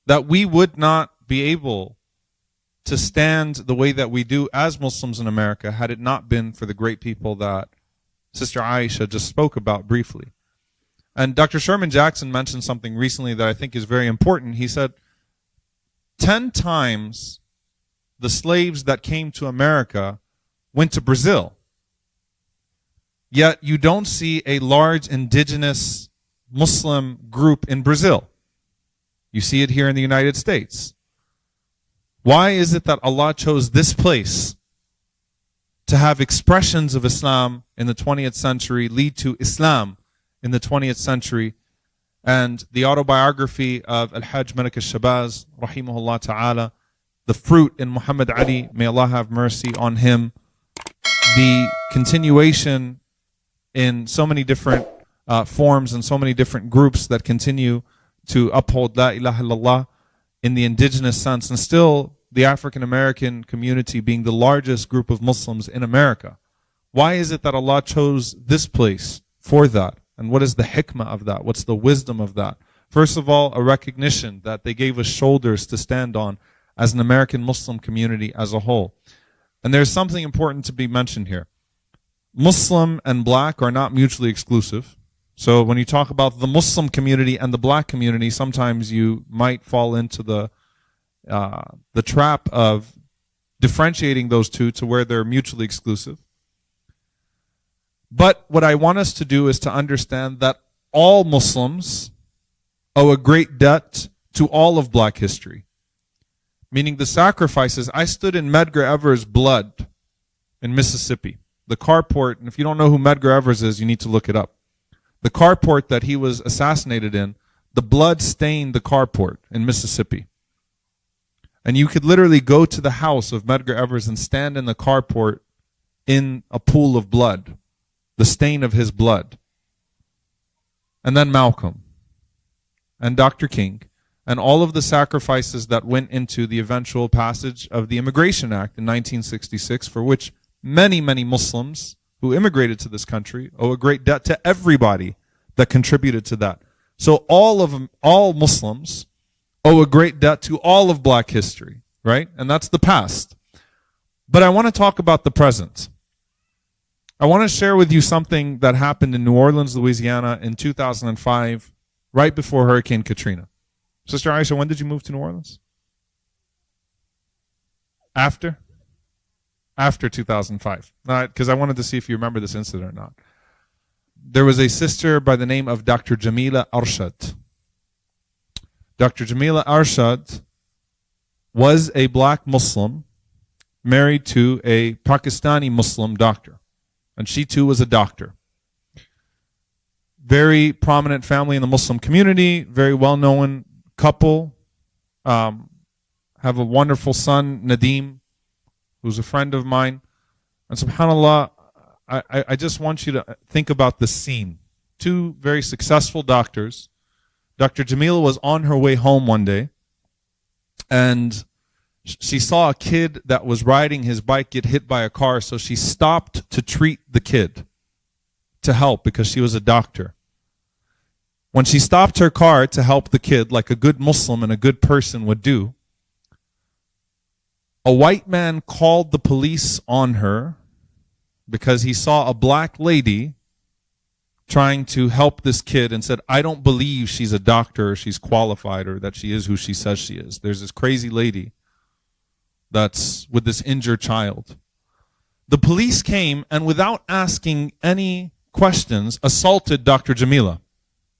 that we would not be able to stand the way that we do as Muslims in America had it not been for the great people that Sister Aisha just spoke about briefly. And Dr. Sherman Jackson mentioned something recently that I think is very important. He said, 10 times the slaves that came to America went to Brazil. Yet you don't see a large indigenous Muslim group in Brazil. You see it here in the United States. Why is it that Allah chose this place to have expressions of Islam in the 20th century lead to Islam in the 20th century? And the autobiography of Al-Hajj Malik al-Shabazz, rahimahullah ta'ala, the fruit in Muhammad Ali, may Allah have mercy on him, the continuation in so many different forms and so many different groups that continue to uphold La ilaha illallah in the indigenous sense, and still the African American community being the largest group of Muslims in America. Why is it that Allah chose this place for that? And what is the hikmah of that? What's the wisdom of that? First of all, a recognition that they gave us shoulders to stand on as an American Muslim community as a whole. And there's something important to be mentioned here. Muslim and black are not mutually exclusive. So when you talk about the Muslim community and the black community, sometimes you might fall into the trap of differentiating those two to where they're mutually exclusive. But what I want us to do is to understand that all Muslims owe a great debt to all of black history. Meaning the sacrifices. I stood in Medgar Evers' blood in Mississippi. The carport, and if you don't know who Medgar Evers is, you need to look it up. The carport that he was assassinated in, the blood stained the carport in Mississippi. And you could literally go to the house of Medgar Evers and stand in the carport in a pool of blood, the stain of his blood. And then Malcolm and Dr. King and all of the sacrifices that went into the eventual passage of the Immigration Act in 1966, for which many, many Muslims who immigrated to this country owe a great debt to everybody that contributed to that. So all Muslims owe a great debt to all of black history, right? And that's the past. But I want to talk about the present. I want to share with you something that happened in New Orleans, Louisiana in 2005, right before Hurricane Katrina. Sister Aisha, when did you move to New Orleans? After 2005. Because I wanted to see if you remember this incident or not. There was a sister by the name of Dr. Jamila Arshad. Dr. Jamila Arshad was a black Muslim married to a Pakistani Muslim doctor. And she too was a doctor. Very prominent family in the Muslim community, very well-known couple. Have a wonderful son, Nadim, who's a friend of mine. And subhanAllah, I just want you to think about the scene. Two very successful doctors. Dr. Jamila was on her way home one day, and she saw a kid that was riding his bike get hit by a car, so she stopped to treat the kid, to help, because she was a doctor. When she stopped her car to help the kid, like a good Muslim and a good person would do, a white man called the police on her because he saw a black lady trying to help this kid and said, I don't believe she's a doctor or she's qualified or that she is who she says she is. There's this crazy lady that's with this injured child. The police came and without asking any questions assaulted Dr. Jamila.